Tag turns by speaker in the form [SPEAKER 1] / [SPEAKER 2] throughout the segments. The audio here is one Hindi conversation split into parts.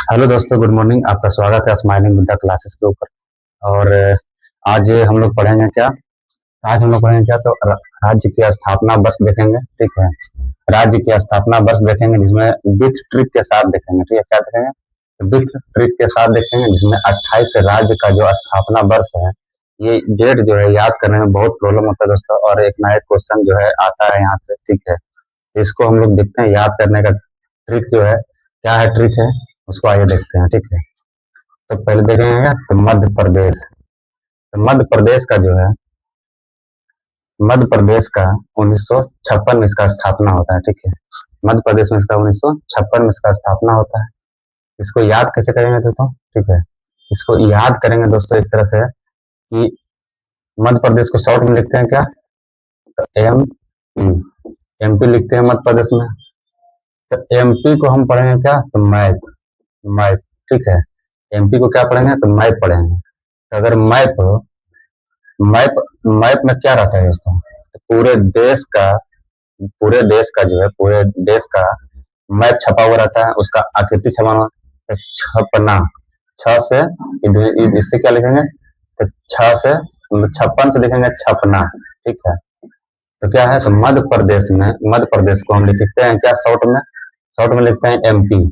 [SPEAKER 1] हेलो दोस्तों, गुड मॉर्निंग। आपका स्वागत है स्माइलिंग विद द क्लासेस के ऊपर। और आज हम लोग पढ़ेंगे क्या? आज हम लोग पढ़ेंगे क्या? तो राज्य की स्थापना वर्ष देखेंगे, ठीक है। राज्य की स्थापना वर्ष देखेंगे जिसमें विथ ट्रिक के साथ देखेंगे, ठीक है। क्या देखेंगे? तो विथ ट्रिक के साथ देखेंगे जिसमें 28 राज्य का जो स्थापना वर्ष है, ये डेट जो है याद करने में बहुत प्रॉब्लम होता है दोस्तों। और एक ना एक क्वेश्चन जो है आता है यहाँ से, ठीक है। इसको हम लोग देखते हैं याद करने का ट्रिक जो है, क्या है ट्रिक है, उसको आइए देखते हैं, ठीक है। तो पहले देखेंगे तो मध्य प्रदेश। तो मध्य प्रदेश का 1956 में इसका स्थापना होता है, ठीक है। मध्य प्रदेश में इसका 1956 में इसका स्थापना होता है। इसको याद कैसे करेंगे दोस्तों, ठीक है। इसको याद करेंगे दोस्तों इस तरह से कि मध्य प्रदेश को शॉर्ट में लिखते हैं क्या? तो एमपी लिखते हैं मध्य प्रदेश में। तो एमपी को हम पढ़ेंगे क्या? तो मैप। मैप, ठीक है। एमपी को क्या पढ़ेंगे? तो मैप पढ़ेंगे। तो अगर मैप मैप में क्या रहता है दोस्तों? तो पूरे देश का जो है, पूरे देश का मैप छपा हुआ रहता है, उसका आकृति छपा हुआ। तो छपना, छ से इससे क्या लिखेंगे? तो छ से 56 से लिखेंगे छपना, ठीक है। तो क्या है? तो मध्य प्रदेश को हम लिखते हैं क्या शॉर्ट में लिखते हैं एमपी।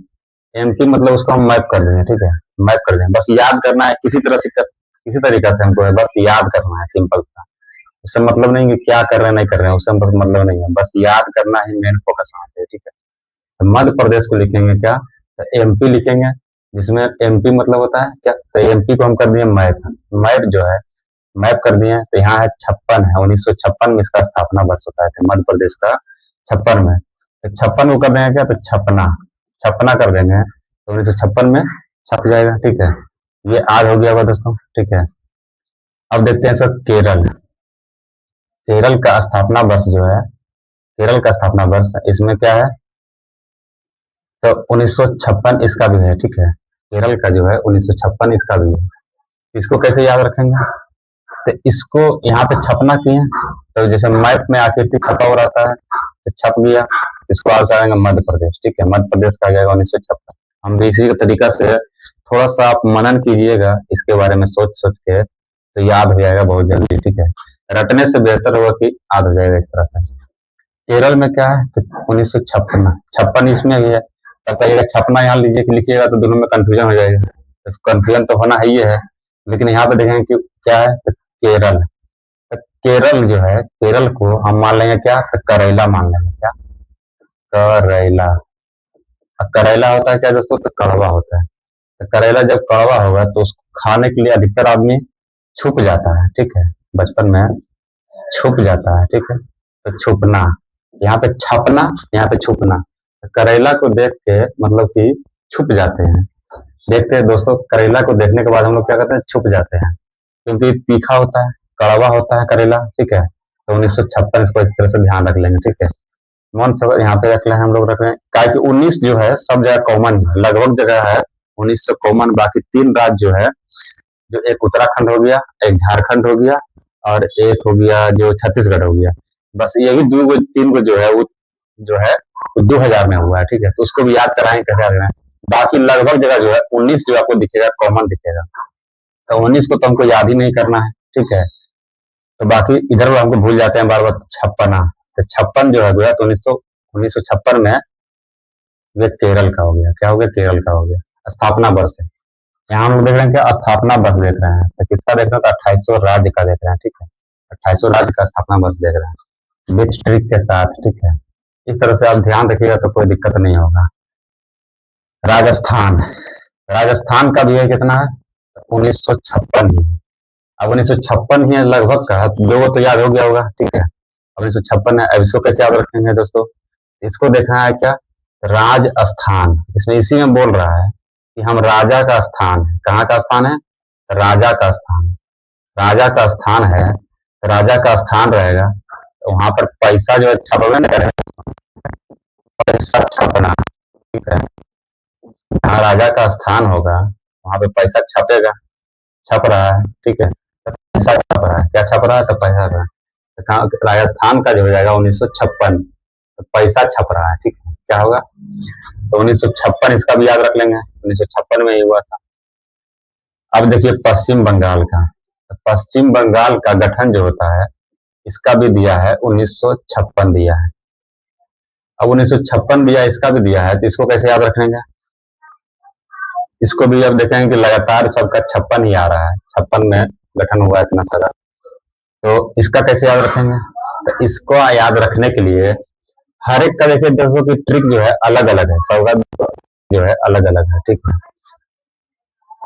[SPEAKER 1] एमपी मतलब उसको हम मैप कर देंगे, ठीक है। मैप कर देंगे, बस याद करना है किसी तरीका से हमको है, बस याद करना है, सिंपल सा। उससे मतलब नहीं कि क्या कर रहे हैं नहीं कर रहे हैं, उससे बस मतलब नहीं है, बस याद करना है, मेन फोकस वहां से, ठीक है। तो मध्य प्रदेश को लिखेंगे क्या? तो एमपी लिखेंगे, जिसमें एमपी मतलब होता है क्या? तो एमपी को हम कर दिए मैप। मैप जो है, मैप कर दिए। तो यहाँ है 56 है, 1956 में इसका स्थापना वर्ष होता है, तो मध्य प्रदेश का 56 में। तो 56 को कर देंगे क्या? तो छपना, छपना कर देंगे, तो 1956 में छप जाएगा, ठीक है। ये आज हो गया होगा दोस्तों, ठीक है। अब देखते हैं सर केरल। केरल का स्थापना वर्ष जो है, केरल का स्थापना वर्ष इसमें क्या है? तो 1956 इसका भी है, ठीक है। केरल का जो है 1956 इसका भी है। इसको कैसे याद रखेंगे? तो इसको यहाँ पे छपना किए, तो जैसे मैप में आकृति छपा हो रहता है, तो छप गया। इसको आप करेंगे मध्य प्रदेश, ठीक है। मध्य प्रदेश का जाएगा 1956। हम भी इसी तरीका से थोड़ा सा आप मनन कीजिएगा इसके बारे में, सोच सोच के, तो याद हो जाएगा बहुत जल्दी, ठीक है। रटने से बेहतर होगा कि याद हो जाएगा इस तरह से। केरल में क्या है? तो 1956, 56 इसमें भी है। तब कहिएगा छपना यहाँ लीजिए कि लिखिएगा तो दोनों में कंफ्यूजन हो जाएगा। तो कंफ्यूजन तो होना ही है, लेकिन यहाँ पे देखेंगे कि क्या है? तो केरल। तो केरल जो है, केरल को हम मान लेंगे क्या? तो करेला मान लेंगे क्या? करेला। अब करेला होता है क्या दोस्तों? तो कड़वा होता है। तो करेला जब कड़वा होगा तो उसको खाने के लिए अधिकतर आदमी छुप जाता है, ठीक है। बचपन में छुप जाता है, ठीक है। तो छुपना, यहाँ पे छपना, यहाँ पे छुपना। तो करेला को देख के मतलब कि छुप जाते हैं। देखते हैं दोस्तों, करेला को देखने के बाद हम लोग क्या करते हैं? छुप जाते हैं, क्योंकि तीखा होता है, कड़वा होता है करेला, ठीक है। तो 1956 इसको इस तरह से ध्यान रख लेंगे, ठीक है। मन यहाँ पे रख लें, हम लोग रख लें क्या कि 19 जो है सब जगह कॉमन है, लगभग जगह है 19 से कॉमन। बाकी 3 राज्य जो है, जो एक उत्तराखंड हो गया, एक झारखंड हो गया, और एक हो गया जो छत्तीसगढ़ हो गया। बस यही 3 गो जो है वो जो है वो 2000 में हुआ है, ठीक है। तो उसको भी याद कराएं कैसे याद कराएं। बाकी लगभग जगह जो है 19 जो आपको दिखेगा कॉमन दिखेगा। तो 19 को तो हमको याद ही नहीं करना है, ठीक है। तो बाकी इधर हमको भूल जाते हैं बार बार। छप्पना, तो 56 जो है गया तो 1956 में वे केरल का हो गया। क्या हो गया? केरल का हो गया। स्थापना वर्ष है। यहाँ हम लोग देख रहे हैं क्या? स्थापना वर्ष देख रहे हैं। तो किसका देख रहे हैं? तो 2800 राज्य का देख रहे हैं, ठीक है। 2800 राज्य का स्थापना वर्ष देख रहे हैं विथ ट्रिक के साथ, ठीक है। इस तरह से आप ध्यान रखिएगा तो कोई दिक्कत नहीं होगा। राजस्थान, राजस्थान का भी है कितना है? 1956 ही। अब 1956 ही है लगभग का, दो तो याद हो गया होगा, ठीक है। अब 1956 है। अब इसको कैसे याद रखेंगे दोस्तों? इसको देखना है क्या? राजस्थान। इसमें इसी में बोल रहा है कि हम राजा का स्थान है। कहाँ का स्थान है? राजा का स्थान। राजा का स्थान है, राजा का स्थान रहेगा, तो वहां पर पैसा जो है छपवे ना करेगा, पैसा छपना, ठीक है। जहाँ राजा का स्थान होगा वहां पे पैसा छपेगा, छप रहा है, ठीक है। तो पैसा छप रहा है, क्या छप रहा है? तो पैसा रहा है। तो राजस्थान का जो हो जाएगा 1956। तो पैसा छप रहा है, ठीक है, क्या होगा? तो 1956 इसका भी याद रख लेंगे, 1956 में ही हुआ था। अब देखिए पश्चिम बंगाल का, तो पश्चिम बंगाल का गठन जो होता है इसका भी दिया है 1956 दिया है। अब 1956 दिया, इसका भी दिया है, तो इसको कैसे याद रखेंगे? इसको भी अब देखेंगे कि लगातार सबका 56 ही आ रहा है, 56 में गठन हुआ है इतना सारा, तो इसका कैसे याद रखेंगे? तो इसको याद रखने के लिए हर एक का देखिए दोस्तों की ट्रिक जो है अलग अलग है, सबका जो है अलग अलग है, ठीक है।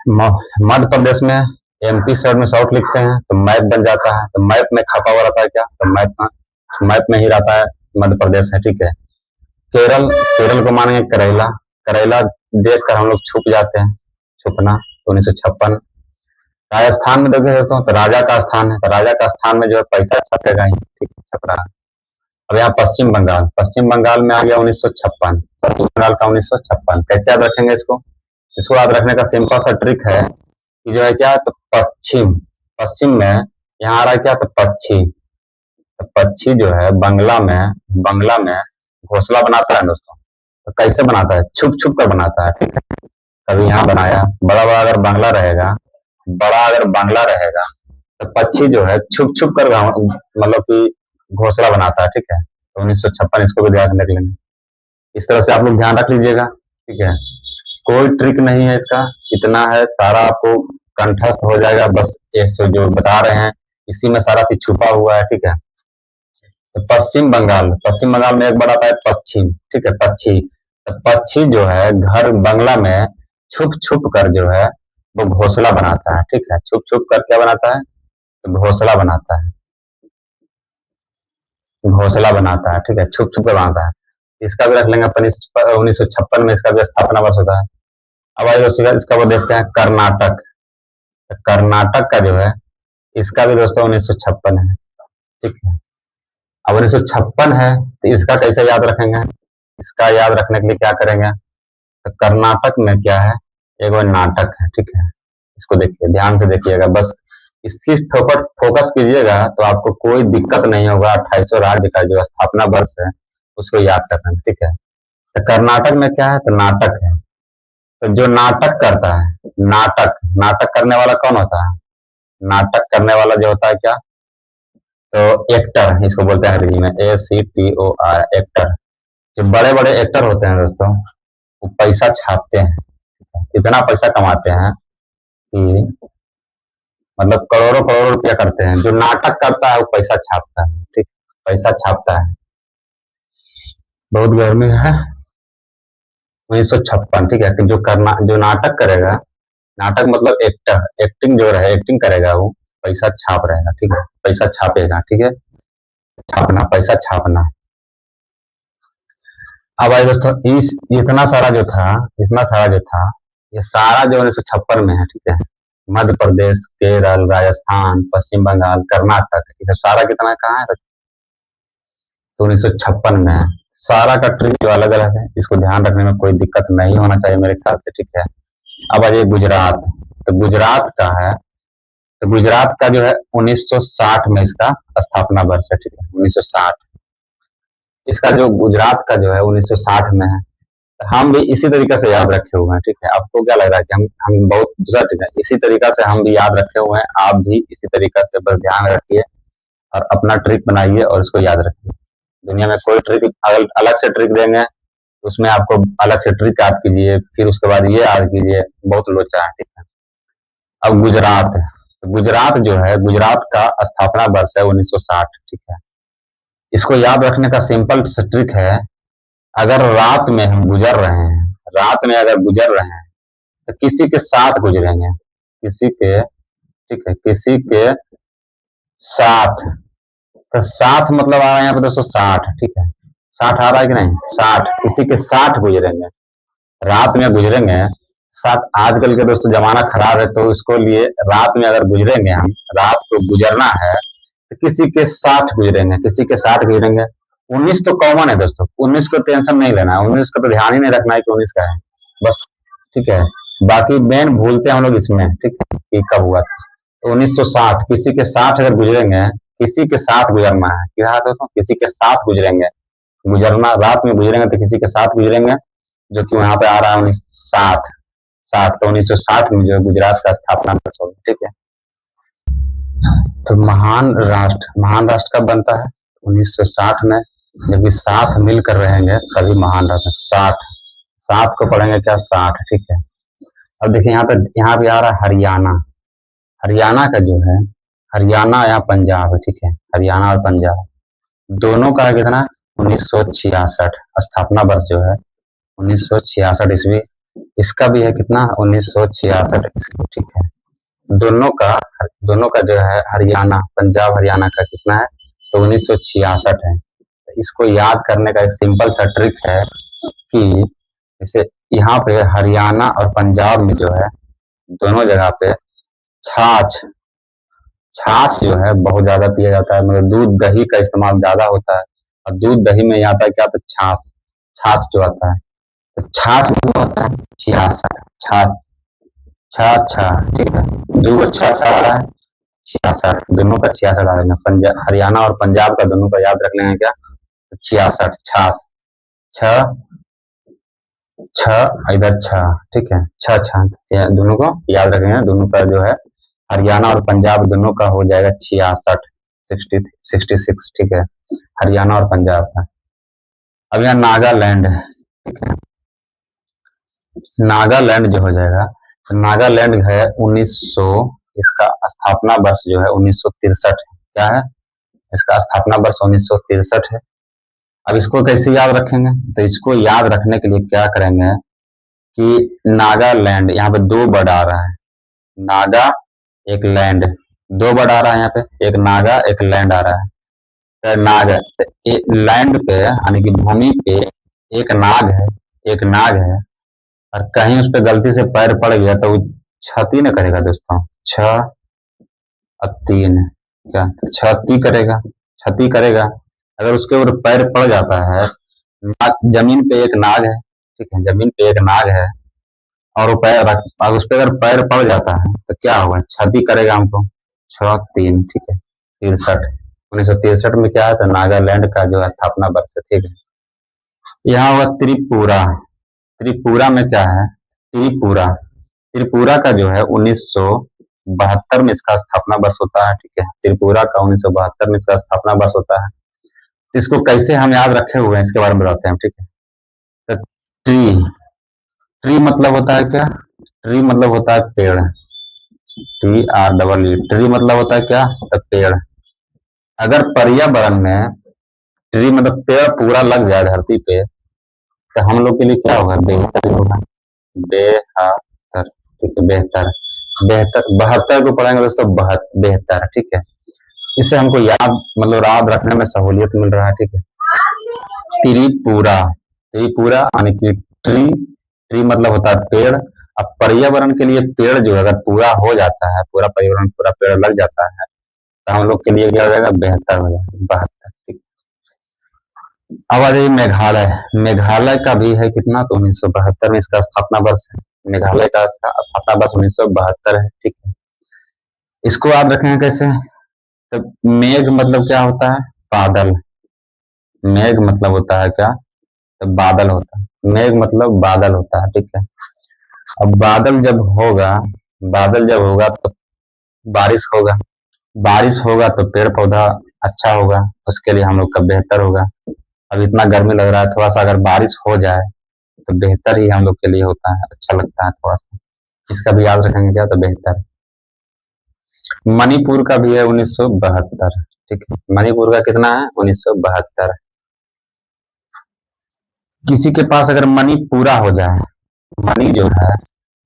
[SPEAKER 1] मध्य प्रदेश में एमपी साइड में साउथ लिखते हैं तो मैप बन जाता है, तो मैप में छपा हुआ रहता है क्या? तो मैप में ही रहता है मध्य प्रदेश है, ठीक है। केरल, केरल को मानेंगे करेला, करेला देख कर हम लोग छुप जाते हैं, छुपना, तो 1956। राजस्थान में देखिए दोस्तों तो राजा का स्थान है, तो राजा का स्थान में जो है पैसा छपेगा ही, ठीक है, छप रहा है। अब यहाँ पश्चिम बंगाल, पश्चिम बंगाल में आ गया 1956, पश्चिम बंगाल का 1956 कैसे याद रखेंगे इसको? इसको याद रखने का सिंपल सा ट्रिक है कि जो है क्या, तो पश्चिम, पश्चिम में यहाँ आ रहा है क्या, तो पक्षी, तो पक्षी जो है बंगला में घोंसला बनाता है दोस्तों, तो कैसे बनाता है? छुप छुप कर बनाता है, ठीक है। कभी यहाँ बनाया, बड़ा बड़ा अगर बांग्ला रहेगा, बड़ा अगर बांग्ला रहेगा तो पक्षी जो है छुप छुप कर मतलब कि घोंसला बनाता है, ठीक है। तो 1956 इसको भी ध्यान रख लेंगे, इस तरह से आप लोग ध्यान रख लीजिएगा, ठीक है। कोई ट्रिक नहीं है इसका, इतना है सारा आपको कंठस्थ हो जाएगा, बस ये जो बता रहे हैं इसी में सारा चीज छुपा हुआ है, ठीक है। तो पश्चिम बंगाल, पश्चिम बंगाल में एक बार आता है पश्चिम, ठीक है, पक्षी, तो पक्षी जो है घर बंगला में छुप छुप कर जो है वो घोंसला बनाता है, ठीक है। छुप छुप कर क्या बनाता है? तो घोंसला बनाता है, घोंसला बनाता है, ठीक है, छुप छुप कर बनाता है। इसका भी रख लेंगे अपन 1956 में इसका भी स्थापना वर्ष होता है। अब आइए दोस्तों इसका वो देखते हैं कर्नाटक, तो कर्नाटक का जो है इसका भी दोस्तों 1956 है, ठीक है। अब 1956 है तो इसका कैसे याद रखेंगे? इसका याद रखने के लिए क्या करेंगे? तो कर्नाटक में क्या है, एक वो नाटक है, ठीक है। इसको देखिए, ध्यान से देखिएगा, बस इस चीज फोकस कीजिएगा तो आपको कोई दिक्कत नहीं होगा। 2800 राज्य का जो स्थापना वर्ष है उसको याद करना है, ठीक है। तो कर्नाटक में क्या है? तो नाटक है, तो जो नाटक करता है, नाटक नाटक करने वाला कौन होता है? नाटक करने वाला जो होता है क्या, तो एक्टर, इसको बोलते हैं अंग्रेजी में ACTOR, एक्टर। जो बड़े बड़े एक्टर होते हैं दोस्तों वो पैसा छापते हैं, इतना पैसा कमाते हैं कि मतलब करोड़ों करोड़ों रुपया करते हैं। जो नाटक करता है वो पैसा छापता है, ठीक, पैसा छापता है। बहुत गर्मी है। 1956, ठीक है, कि जो नाटक करेगा, नाटक मतलब एक्टर, एक्टिंग जो रहे, एक्टिंग करेगा वो पैसा छाप रहेगा, ठीक है, पैसा छापेगा, ठीक है, छापना, पैसा छापना। अब आइए दोस्तों इस इतना सारा जो था, इतना सारा जो था, ये सारा जो 1956 में है, ठीक है। मध्य प्रदेश, केरल, राजस्थान, पश्चिम बंगाल, कर्नाटक, ये सब सारा कितना कहाँ है? तो 1956 में है। सारा का ट्रिक जो अलग अलग है, इसको ध्यान रखने में कोई दिक्कत नहीं होना चाहिए मेरे ख्याल से, ठीक है। अब आ जाइए गुजरात, तो गुजरात का है, तो गुजरात का जो है 1960 में इसका स्थापना वर्ष है, ठीक है, 1960। इसका जो गुजरात का जो है 1960 में है। हम भी इसी तरीके से याद रखे हुए हैं, ठीक है। आपको क्या लग रहा है कि हम बहुत दूसरा, ठीक है, इसी तरीका से हम भी याद रखे हुए हैं, आप भी इसी तरीका से बस ध्यान रखिए और अपना ट्रिक बनाइए और इसको याद रखिए। दुनिया में कोई ट्रिक अलग से ट्रिक देंगे, उसमें आपको अलग से ट्रिक याद कीजिए, फिर उसके बाद ये याद कीजिए, बहुत लोचा है, ठीक है। अब गुजरात है, तो गुजरात जो है, गुजरात का स्थापना वर्ष है 1960, ठीक है। इसको याद रखने का सिंपल ट्रिक है, अगर रात में हम गुजर रहे हैं, रात में अगर गुजर रहे हैं तो किसी के साथ गुजरेंगे, किसी के, ठीक है, किसी के साथ, तो साथ मतलब आ रहा है यहाँ पे दोस्तों 60, ठीक है, 60 आ रहा है कि नहीं, 60, किसी के साथ गुजरेंगे, रात में गुजरेंगे साथ। आजकल के दोस्तों जमाना खराब है, तो इसको लिए रात में अगर गुजरेंगे, हम रात को गुजरना है तो किसी के साथ गुजरेंगे, किसी के साथ गुजरेंगे। 19 तो कॉमन है दोस्तों, 19 को टेंशन नहीं लेना है, 19 का तो ध्यान ही नहीं रखना है कि 19 का है, बस, ठीक है। बाकी मेन भूलते हैं हम लोग इसमें, ठीक है, कि कब हुआ था। तो 1960 किसी के साथ अगर गुजरेंगे, किसी के साथ गुजरना है, क्या है दोस्तों, किसी के साथ गुजरेंगे, गुजरना, रात में गुजरेंगे तो किसी के साथ गुजरेंगे, जो कि वहां पे आ रहा है 1960। तो 1960 में जो है गुजरात का स्थापना दिवस होगा, ठीक है। तो महान राष्ट्र कब बनता है? 1960 में, जबकि साथ मिलकर रहेंगे तभी महान राष्ट्र। 60, सात को पढ़ेंगे क्या? 60, ठीक है। अब देखिए यहाँ पे आ रहा है हरियाणा। हरियाणा का जो है, हरियाणा या पंजाब है, ठीक है। हरियाणा और पंजाब दोनों का कितना? 1966 स्थापना वर्ष जो है 1966 ईस्वी। इसका भी है कितना? 1966 ईस्वी, ठीक है। दोनों का जो है हरियाणा, पंजाब हरियाणा का कितना है? तो 1966 है। तो इसको याद करने का एक सिंपल सा ट्रिक है कि जैसे यहाँ पे हरियाणा और पंजाब में जो है दोनों जगह पे छाछ छाछ जो है बहुत ज्यादा पिया जाता है, मतलब दूध दही का इस्तेमाल ज्यादा होता है। और दूध दही में आता है क्या? तो छाछ, छाछ जो आता है, तो छाछ में होता है 66, छाछ, छा, ठीक है। दो अच्छा छा आ रहा है 66, दोनों का 66 आ रहा है। पंजाब हरियाणा और पंजाब का दोनों का याद रखने हैं क्या? 66, छाछ, छ छ इधर छ, ठीक है। छ छ दोनों को याद रखेंगे, दोनों का जो है हरियाणा और पंजाब दोनों का हो जाएगा 66, 66, ठीक है। हरियाणा और पंजाब का। अब यहाँ नागालैंड है, ठीक है। नागालैंड जो हो जाएगा, तो नागालैंड है 1900, इसका स्थापना वर्ष जो है 1963 है। क्या है? इसका स्थापना वर्ष 1963 है। अब इसको कैसे याद रखेंगे? तो इसको याद रखने के लिए क्या करेंगे कि नागालैंड, यहाँ पे दो वर्ड आ रहा है, नागा एक लैंड, दो वर्ड आ रहा है यहाँ पे, एक नागा एक लैंड आ रहा है। तो नाग लैंड पे यानी कि भूमि पे एक नाग है, एक नाग है, और कहीं उस पर गलती से पैर पड़ गया तो वो क्षति न करेगा दोस्तों। छ और तीन, क्या? क्षति करेगा, क्षति करेगा। अगर उसके ऊपर पैर पड़ जाता है, जमीन पे एक नाग है, ठीक है, जमीन पे एक नाग है, और वो पैर उस पर अगर पैर पड़ जाता है तो क्या होगा? क्षति करेगा हमको। 6 3, ठीक है। 63, 1963 में क्या है? तो नागालैंड का जो स्थापना वर्ष है, ठीक है। यहाँ हुआ त्रिपुरा। त्रिपुरा में क्या है? त्रिपुरा, त्रिपुरा का जो है 1972 में इसका स्थापना वर्ष होता है, ठीक है। त्रिपुरा का 1972 में इसका स्थापना वर्ष होता है। इसको कैसे हम याद रखे हुए हैं इसके बारे में बताते हैं, ठीक है। तो ट्री, ट्री मतलब होता है क्या? ट्री मतलब होता है पेड़, TREE, ट्री मतलब होता है क्या? तो पेड़। अगर पर्यावरण में ट्री मतलब पेड़ पूरा लग जाए धरती पे, तो हम लोग के लिए क्या होगा? बेहतर होगा, बेहतर, ठीक है। बेहतर, बेहतर 72 को पढ़ेंगे दोस्तों, बेहतर, ठीक है। इससे हमको याद मतलब याद रखने में सहूलियत मिल रहा है, ठीक है। त्रिपुरा, त्रिपुरा यानी कि ट्री, ट्री मतलब होता है पेड़। अब पर्यावरण के लिए पेड़ जो अगर पूरा हो जाता है, पूरा पर्यावरण पूरा पेड़ लग जाता है, तो हम लोग के लिए क्या हो जाएगा? बेहतर हो जाएगा, 72, ठीक। अब आ जाइए मेघालय। मेघालय का भी है कितना? तो 1972 में इसका स्थापना वर्ष है। मेघालय का स्थापना वर्ष 1972 है, ठीक है। इसको याद रखेंगे कैसे? तो मेघ मतलब क्या होता है? बादल। मेघ मतलब होता है क्या? तो बादल होता है। मेघ मतलब बादल होता है, ठीक है। अब बादल जब होगा तो बारिश होगा, बारिश होगा तो पेड़ पौधा अच्छा होगा, उसके लिए हम लोग का बेहतर होगा। अब इतना गर्मी लग रहा है, थोड़ा सा अगर बारिश हो जाए तो बेहतर ही हम लोग के लिए होता है, अच्छा लगता है थोड़ा सा। इसका भी याद रखेंगे क्या? तो बेहतर। मणिपुर का भी है 1972, ठीक है। मणिपुर का कितना है? 1972। किसी के पास अगर मनी पूरा हो जाए, मनी जो है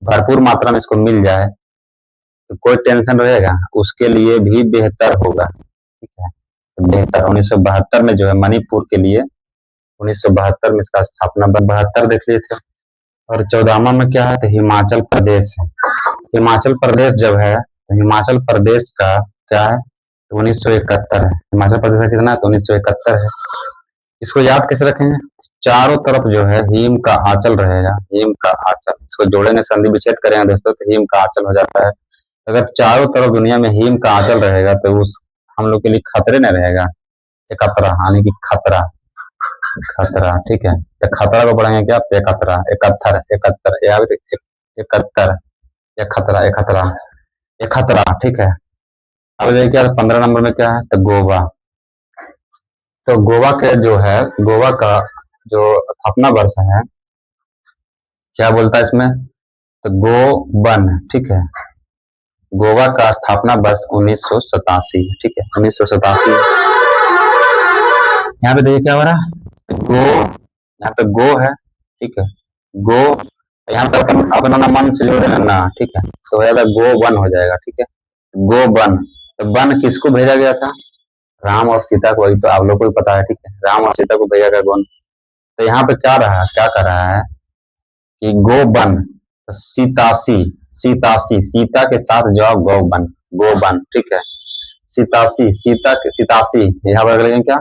[SPEAKER 1] भरपूर मात्रा में इसको मिल जाए, तो कोई टेंशन रहेगा? उसके लिए भी बेहतर होगा, ठीक है। तो बेहतर 1972 में जो है मणिपुर के लिए, 1972 में इसका स्थापना 72 देख लिए थे। और 14वां में क्या है? तो हिमाचल प्रदेश है। हिमाचल प्रदेश जब है तो हिमाचल प्रदेश का क्या है? तो 1971 है। हिमाचल प्रदेश का कितना है? तो 1971 है। इसको याद कैसे रखेंगे? चारों तरफ जो है हिम का आंचल रहेगा, हिम का आंचल। इसको जोड़ेंगे, संधि विच्छेद करेंगे दोस्तों, तो हिम का आंचल हो जाता है। अगर चारों तरफ दुनिया में हिम का आंचल रहेगा तो उस हम लोग के लिए खतरे न रहेगा, एक खतरा यानी कि खतरा। खतरा, ठीक है। तो खतरा को पढ़ेंगे क्या, एकतरा, इकहत्तर, इकहत्तर, इकहत्तर, एक खतरा, एक खतरा, एक खतरा, ठीक है। अब देखिए क्या 15 नंबर में क्या है, तो गोवा। तो गोवा के जो है, गोवा का जो स्थापना वर्ष है, क्या बोलता है इसमें, तो गो वन, ठीक है। गोवा का स्थापना वर्ष 1987, ठीक है, 1987। यहाँ पे देखिए क्या हो रहा है, तो गो, यहाँ पे गो है, ठीक है, गो, यहाँ पे अपना नाम मन से जोड़ ना, ठीक है, तो हो जाएगा गो वन हो जाएगा, ठीक है, गो वन। तो वन किसको भेजा गया था, राम और सीता को, वही तो आप लोग को भी पता है, ठीक है, राम और सीता को भेजा गया वन। तो यहाँ पे क्या रहा, क्या कर रहा है कि गो वन, तो सीतासी, सीतासी, सीता के साथ जाओ गो वन, गो वन, ठीक है, सीतासी, सीता के सीतासी, यहाँ पर अगले क्या,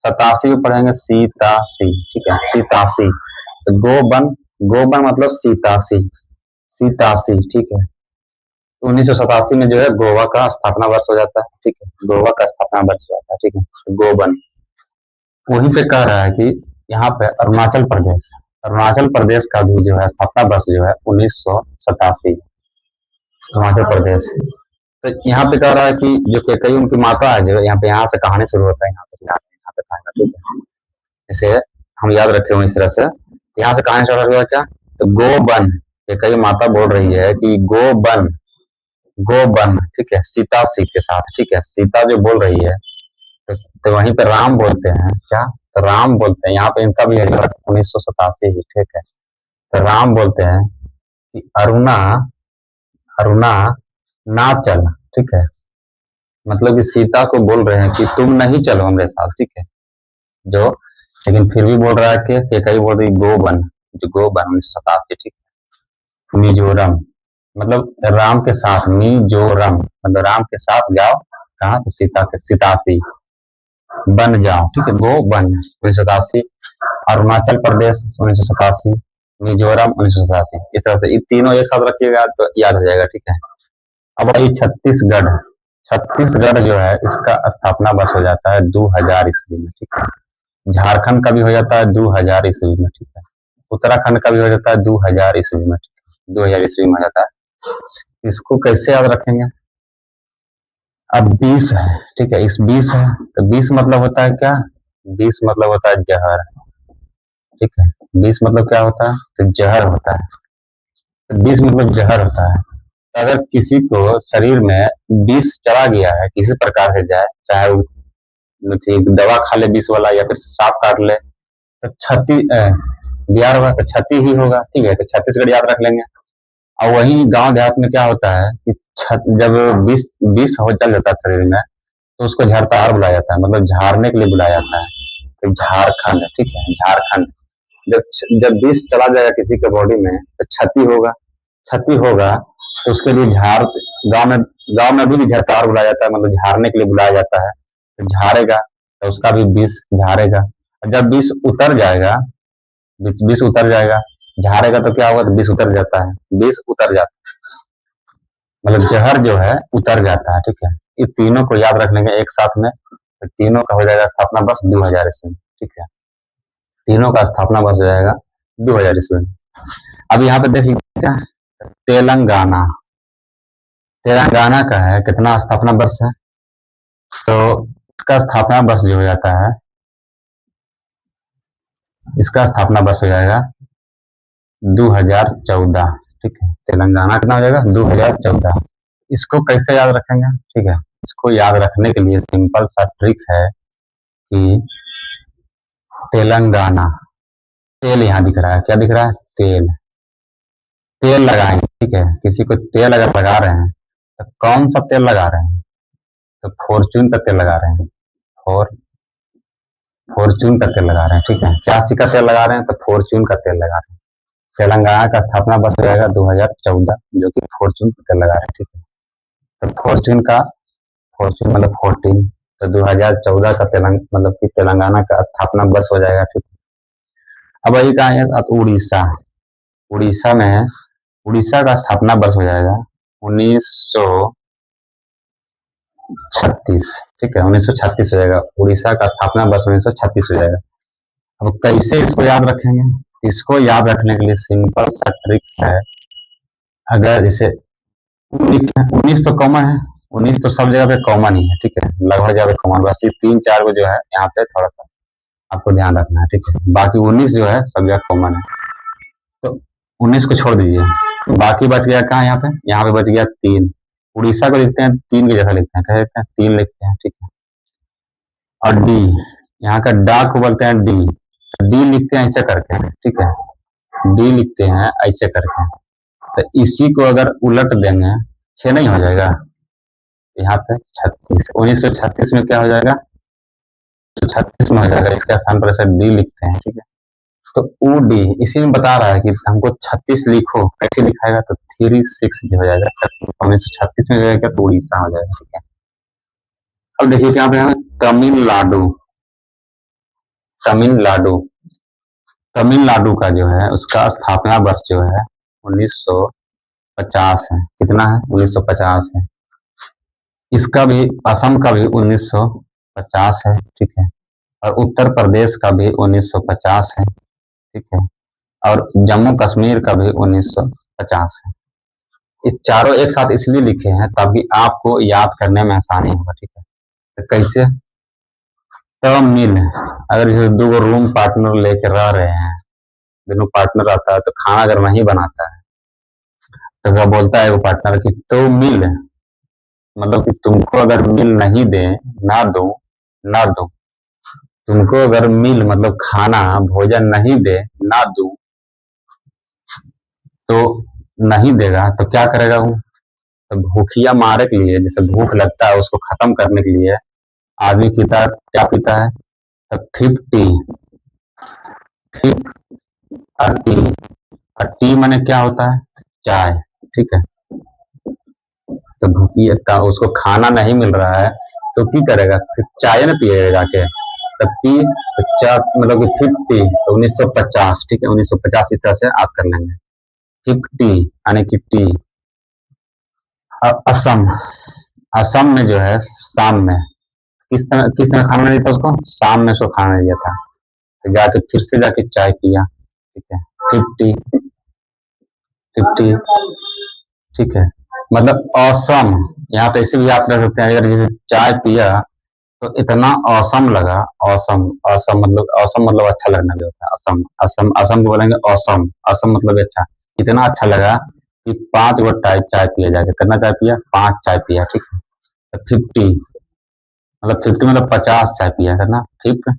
[SPEAKER 1] 87 को पढ़ेंगे सीतासी, ठीक है, सीतासी। तो गोबन, गोबन मतलब सीतासी, सीतासी, ठीक है। 1987 में जो है गोवा का स्थापना वर्ष हो जाता है, ठीक है, गोवा का स्थापना वर्ष हो जाता है, ठीक है, तो गोबन। वहीं पे कह रहा है कि यहाँ पे अरुणाचल प्रदेश, अरुणाचल प्रदेश का भी जो है स्थापना वर्ष जो है 1987, अरुणाचल प्रदेश। तो यहाँ पे कह रहा है कि जो कैकई उनकी माता है, जो यहाँ पे, यहाँ से कहानी शुरू होता है, यहाँ पे कहानी, ठीक है, इसे हम याद रखे हुए इस तरह से। यहाँ से कहानी स्टार्ट हुआ क्या, तो गो बन, कैकई माता बोल रही है कि गो बन, गो बन, ठीक है, सीता सी के साथ, ठीक है, सीता जो बोल रही है, तो वहीं पे राम बोलते हैं क्या, तो राम बोलते हैं, यहाँ पे इनका भी है 1987 ही, ठीक है। तो राम बोलते हैं कि अरुणा, अरुणा ना चल, ठीक है, मतलब कि सीता को बोल रहे हैं कि तुम नहीं चलो हमारे साथ, ठीक है, जो, लेकिन फिर भी बोल रहा है कि कैकई बोल रही गोबन, जो गोबन 1987, ठीक है, मिजोरम, मतलब राम के साथ, मिजोरम मतलब राम के साथ जाओ, कहा, तो सीता के, सीतासी बन जाओ, ठीक है, गो बन 1987, अरुणाचल प्रदेश 1987, मिजोरम 1987, इस तरह से ये तीनों एक साथ रखिएगा तो याद हो जाएगा, ठीक है। अब वही छत्तीसगढ़, छत्तीसगढ़ जो है इसका स्थापना वर्ष हो जाता है 2000 ईस्वी में, ठीक है। झारखंड का भी हो जाता है 2000 ईस्वी में, ठीक है। उत्तराखंड का भी हो जाता है 2000 ईस्वी में, 2000 ईस्वी में हो जाता है। इसको कैसे याद रखेंगे, अब 20 है, ठीक है, इस 20 है, तो 20 मतलब होता है क्या, 20 मतलब होता है जहर, ठीक है, 20 मतलब क्या होता है, तो जहर होता है, तो 20 मतलब जहर होता है। तो अगर किसी को शरीर में विष चला गया है किसी प्रकार से जाए, चाहे वो दवा खा ले विष वाला, या फिर सांप काट ले, तो क्षति बिहार होगा तो क्षति ही होगा, ठीक है, तो छत्तीसगढ़ याद रख लेंगे। और वही गांव देहात में क्या होता है कि जब विष विष हो चल जाता है शरीर में, तो उसको झड़तार बुलाया जाता है, मतलब झाड़ने के लिए बुलाया जाता है, तो झारखंड, ठीक है, झारखंड। जब जब विष चला जाएगा किसी के बॉडी में तो क्षति होगा, क्षति होगा, तो उसके लिए झाड़, गांव में, गांव में भी झड़तार बुलाया जाता है, मतलब झाड़ने के लिए बुलाया जाता है, तो झाड़ेगा, तो उसका भी विष झाड़ेगा। और जब विष उतर जाएगा, विष उतर जाएगा, झाड़ेगा तो क्या होगा, तो विष उतर जाता है, विष उतर जाता है, मतलब जहर जो है उतर जाता है, ठीक है। ये तीनों को याद रखने के एक साथ में, तो तीनों का हो जाएगा स्थापना वर्ष 2000 ईस्वी, ठीक है, तीनों का स्थापना वर्ष हो जाएगा 2000 ईस्वी। अब यहाँ पे देखिए क्या, तेलंगाना, तेलंगाना का है कितना स्थापना वर्ष है, तो इसका स्थापना वर्ष जो हो जाता है, इसका स्थापना वर्ष हो जाएगा 2014, ठीक है, तेलंगाना कितना हो जाएगा 2014। इसको कैसे याद रखेंगे, ठीक है, इसको याद रखने के लिए सिंपल सा ट्रिक है कि तेलंगाना, तेल यहाँ दिख रहा है, क्या दिख रहा है, तेल, तेल लगाएंगे, ठीक है, किसी को तेल अगर लगा रहे हैं तो कौन सा तेल लगा रहे हैं, तो फॉर्च्यून का तेल लगा रहे हैं, फॉर फॉर्च्यून का तेल लगा रहे हैं, ठीक है, चासी का तेल लगा रहे हैं तो फॉर्च्यून का तेल लगा रहे हैं। तेलंगाना का स्थापना वर्ष हो जाएगा 2014, जो कि फॉर्च्यून का तेल लगा रहे हैं, ठीक है, तो फॉर्च्यून का, फॉर्च्यून मतलब 14, तो 2014 का मतलब कि तेलंगाना का स्थापना वर्ष हो जाएगा, ठीक है। अब वही कहा है, अब उड़ीसा, उड़ीसा में है, उड़ीसा का स्थापना वर्ष हो जाएगा 1936, ठीक है, 1936 हो जाएगा, उड़ीसा का स्थापना वर्ष 1936 हो जाएगा। अब कैसे इसको याद रखेंगे? इसको याद रखने के लिए सिंपल सा ट्रिक है। अगर जैसे 19 तो कॉमन है, 19 तो सब जगह पे कॉमन ही है, ठीक है, लगभग जगह पे कॉमन, बस ये 3-4 को जो है यहाँ पे थोड़ा सा आपको ध्यान रखना है, ठीक है। बाकी 19 जो है सब जगह कॉमन है, तो 19 को छोड़ दीजिए। बाकी बच गया कहाँ? यहाँ पे बच गया 3। उड़ीसा को लिखते हैं 3 के जैसा लिखते हैं, क्या लिखते हैं? 3 लिखते हैं, ठीक है। और डी, यहाँ का डा को बोलते हैं डी, डी लिखते हैं ऐसे करके, ठीक है, डी लिखते हैं ऐसे करके। तो इसी को अगर उलट देंगे 6 नहीं हो जाएगा? यहाँ पे 36, 1936 में क्या हो जाएगा? 36 में हो जाएगा, इसके स्थान पर ऐसे डी लिखते हैं, ठीक है। तो ओ डी इसी में बता रहा है कि हमको 36 लिखो, कैसे लिखाएगा? तो 36 हो जाएगा, 1936 में जाएगा तो उड़ीसा हो जाएगा, ठीक है। अब देखिए क्या पे है, तमिलनाडु, तमिलनाडु, तमिलनाडु का जो है उसका स्थापना वर्ष जो है 1950 है। कितना है? 1950 है। इसका भी, असम का भी 1950 है, ठीक है। और उत्तर प्रदेश का भी 1950 है, ठीक है। और जम्मू कश्मीर का भी 1950 है। ये चारों एक साथ इसलिए लिखे हैं ताकि आपको याद करने में आसानी होगा, ठीक है। तो कैसे? तमिल, अगर जैसे 2 रूम पार्टनर लेकर रह रहे हैं, दोनों पार्टनर आता है तो खाना अगर नहीं बनाता है तो क्या बोलता है वो पार्टनर की तो मिल, मतलब कि तुमको अगर मिल नहीं दे, ना दो, ना दो, तुमको अगर मिल मतलब खाना भोजन नहीं दे, ना दो, तो नहीं देगा तो क्या करेगा वो? तो भूखिया मारे के लिए, जैसे भूख लगता है उसको खत्म करने के लिए आदमी पीता, क्या पीता है? तो 50, और टी, और टी माने क्या होता है? चाय, ठीक है। तो भूखिया का उसको खाना नहीं मिल रहा है तो की करेगा? फिर चाय ना पिएगा जाके, तब पी, तो चाय मतलब कि 50, तो 1950, ठीक है, 1950 इस तरह से आप कर लेंगे। 50 यानी कि टी। अब असम, असम में जो है शाम में किस तरह खाना नहीं था उसको? शाम में उसको खाना नहीं दिया था, तो जाके फिर से जाके चाय पिया, ठीक है। 50, 50, ठीक है। मतलब औसम, यहाँ पे ऐसे भी आप कर सकते हैं, अगर जैसे चाय पिया तो इतना औसम लगा, औसम, औसम मतलब, औसम मतलब अच्छा लगना भी होता है, असम, असम, असम को बोलेंगे औसम, असम मतलब अच्छा, इतना अच्छा लगा कि 5 गो चाय पिया, जाके कितना चाय पिया? 5 चाय पिया, ठीक है। तो 50 मतलब 50 चाय पिया, करना 50,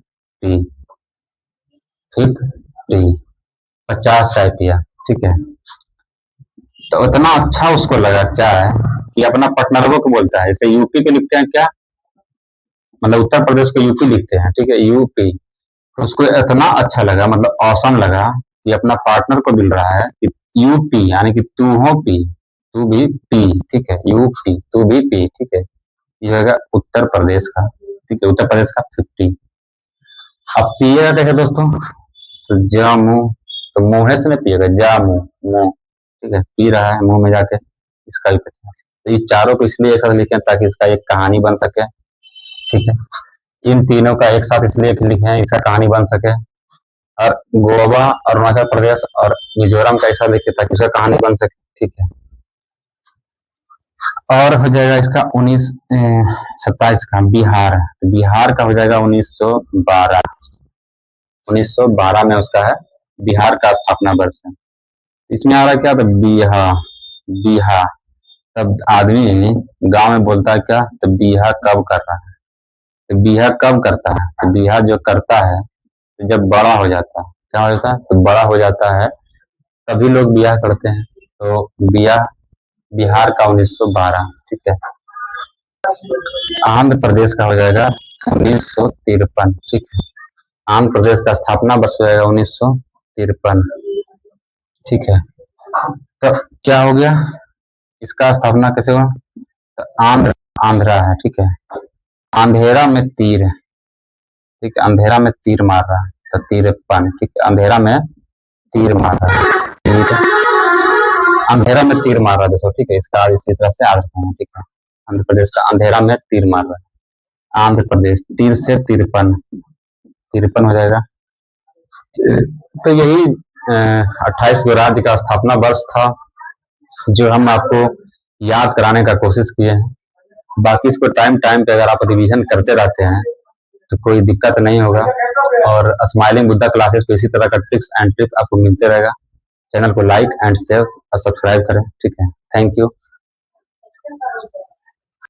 [SPEAKER 1] 50, 50 चाय पिया, ठीक है। तो इतना अच्छा उसको लगा चाय कि अपना पार्टनरों को बोलता है, जैसे यूपी के लिखते हैं क्या, मतलब उत्तर प्रदेश को यूपी लिखते हैं, ठीक है, यूपी। तो उसको इतना अच्छा लगा, मतलब औसम लगा कि अपना पार्टनर को मिल रहा है कि यू पी, यानी कि तू हो पी, तू भी पी, ठीक है, यू पी, तू भी पी, ठीक है। ये होगा उत्तर प्रदेश का, ठीक है, उत्तर प्रदेश का 50। अब पिएगा देखे दोस्तों, तो जा मुंह, तो मुंह से नहीं पिएगा, जा मुंह, मुंह, ठीक है, पी रहा है मुंह में जाके, इसका भी 50। तो ये चारों को इसलिए एक साथ लिखे ताकि इसका एक कहानी बन सके, ठीक है। इन तीनों का एक साथ इसलिए लिखे हैं, इसका कहानी बन सके। और गोवा, अरुणाचल प्रदेश और मिजोरम का ऐसा लिखे ताकि उसका कहानी बन सके, ठीक है। और हो जाएगा इसका 27 का बिहार, बिहार का हो जाएगा 1912, 1912 में उसका है बिहार का स्थापना वर्ष है। इसमें आ रहा है क्या? तो बिहा, बिहा, तब आदमी गांव में बोलता है क्या? तो बिहा कब कर रहा है, तो बिहा कब करता है? तो बिहा जो करता है तो जब बड़ा हो जाता है, क्या हो जाता है? तो बड़ा हो जाता है, तभी लोग ब्याह करते हैं। तो ब्याह बिहार का 1912, ठीक है। आंध्र प्रदेश का हो जाएगा 1953, ठीक है। आंध्र प्रदेश का स्थापना वर्ष हो जाएगा 1953, ठीक है। तो क्या हो गया, इसका स्थापना कैसे हुआ? तो आंध्रा है, ठीक है। अंधेरा में तीर, ठीक है, अंधेरा में तीर मार रहा है, तो 53, ठीक है, अंधेरा में तीर मार रहा है, ठीक है, अंधेरा में तीर मार रहा है दोस्तों, ठीक है। इसका इसी तरह से याद रखना है, ठीक है। आंध्र प्रदेश का अंधेरा में तीर मार रहा है, आंध्र प्रदेश, तीर से 53, 53 हो जाएगा, तो यही 28वें राज्य का स्थापना वर्ष था, जो हम आपको याद कराने का कोशिश किए हैं। बाकी इसको टाइम टाइम पे अगर आप रिवीजन करते रहते हैं तो कोई दिक्कत नहीं होगा, और स्माइलिंग बुद्धा क्लासेस पे इसी तरह का टिप्स एंड ट्रिक्स आपको मिलते रहेगा। चैनल को लाइक एंड शेयर और सब्सक्राइब करें। ठीक है, थैंक यू।